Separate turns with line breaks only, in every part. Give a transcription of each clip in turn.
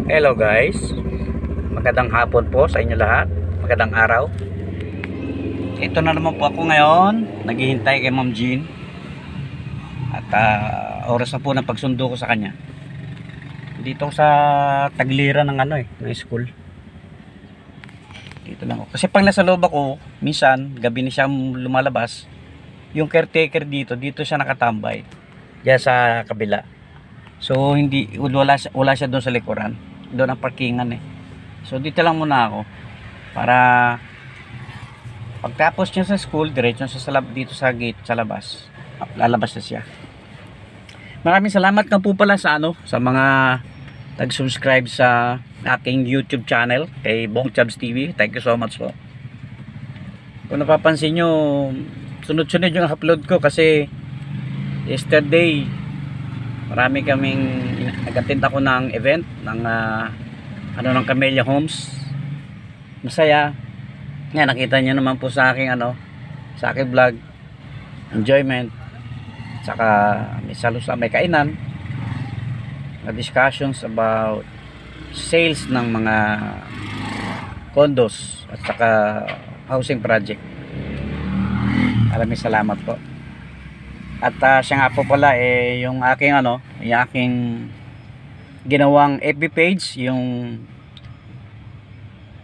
Hello guys, magandang hapon po sa inyo lahat, magandang araw. Ito na naman po ako ngayon, naghihintay kay Ma'am Jean. At oras na po ng pagsundo ko sa kanya. Dito sa tagliran ng ng school. Dito lang ako. Kasi pag nasa loob ako, minsan, gabi na siya lumalabas. Yung caretaker dito siya nakatambay. Diyan sa kabila. So wala siya doon sa likuran. Doon ang parkingan So dito lang muna ako para pagtapos niya sa school, diretso sa dito sa gate sa labas. Lalabas na siya. Maraming salamat nga po pala sa sa mga nag-subscribe sa aking YouTube channel kay Bong Chabs TV. Thank you so much po. Kung napapansin nyo, sunod-sunod yung upload ko kasi yesterday marami kaming nag-attend ako ng event ng ng Camellia Homes. Masaya. Nga nakita niyo naman po sa aking sa aking vlog. Enjoyment. Saka may kainan. Na discussions about sales ng mga condos at saka housing project. Maraming salamat po. At siya nga po pala yung aking yung aking ginawang FB page, yung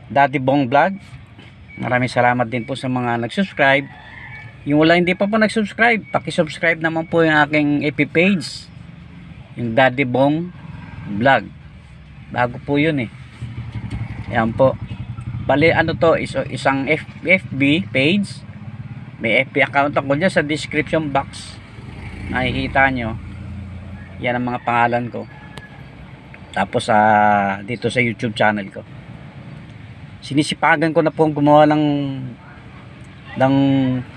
Daddy Bong Vlog. Maraming salamat din po sa mga nag-subscribe. Yung wala hindi pa po nag-subscribe, paki-subscribe naman po yung aking FB page, yung Daddy Bong Vlog. Bago po yun Ayan po. Bali to, isang FB page. May FB account ako dyan sa description box. Nakikita nyo yan ang mga pangalan ko. Tapos dito sa YouTube channel ko, sinisipagan ko na po gumawa ng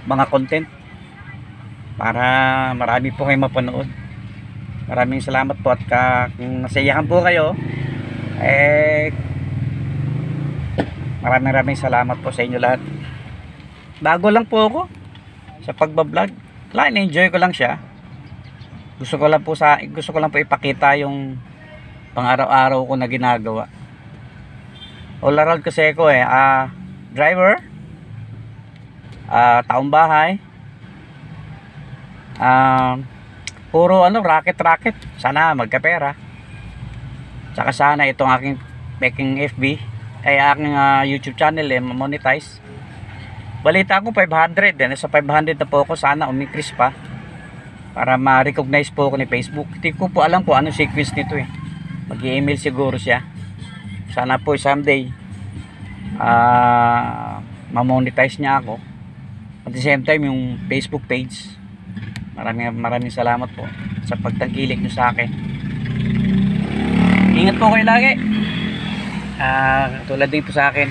mga content para marami po kayo mapanood. Maraming salamat po at kung nasayahan po kayo maraming salamat po sa inyo lahat. Bago lang po ako sa pagbablog, enjoy ko lang siya. Gusto ko lang po ipakita yung pang-araw-araw ko na ginagawa. All around kasi ako driver, taong bahay, puro racket. Sana magkapera. Tsaka sana itong aking FB aking YouTube channel monetize. Balita ko 500 sa 500 na po ako. Sana umikris pa para ma-recognize po ako ni Facebook. Hindi ko po alam po anong sequence nito mag-email siguro siya. Sana po someday ma-monetize niya ako. At the same time yung Facebook page. Maraming salamat po sa pagtangkilik niyo sa akin. Ingat po kayo lagi. Tulad din po sa akin.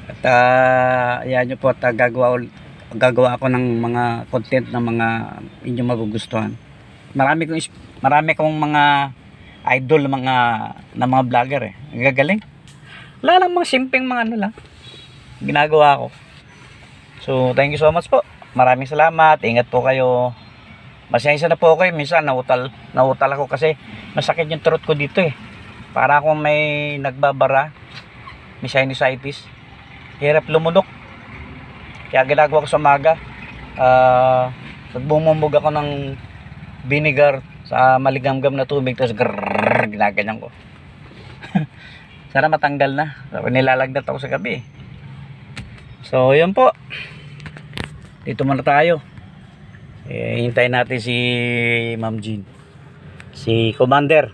At ayan nyo po at gagawa ako ng mga content na mga inyong magugustuhan. Marami kong mga idol na mga vlogger Gagaling. Wala lang mga simpleng mga lang ginagawa ko. So thank you so much po. Maraming salamat. Ingat po kayo. Masensya na po kayo. Minsan nautal ako kasi masakit yung throat ko dito Para akong may nagbabara. May sinusitis. Hirap lumunok. Kaya ginagawa ko sa umaga, nagbumumog ako ng vinegar sa maligamgam na tubig, tapos ginaganyan ko. Sana matanggal na. Nilalagdat ako sa gabi. So yun po, dito muna tayo. Hintayin natin si Ma'am Jean, si Commander.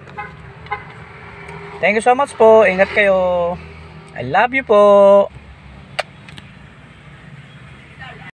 Thank you so much po. Ingat kayo. I love you po.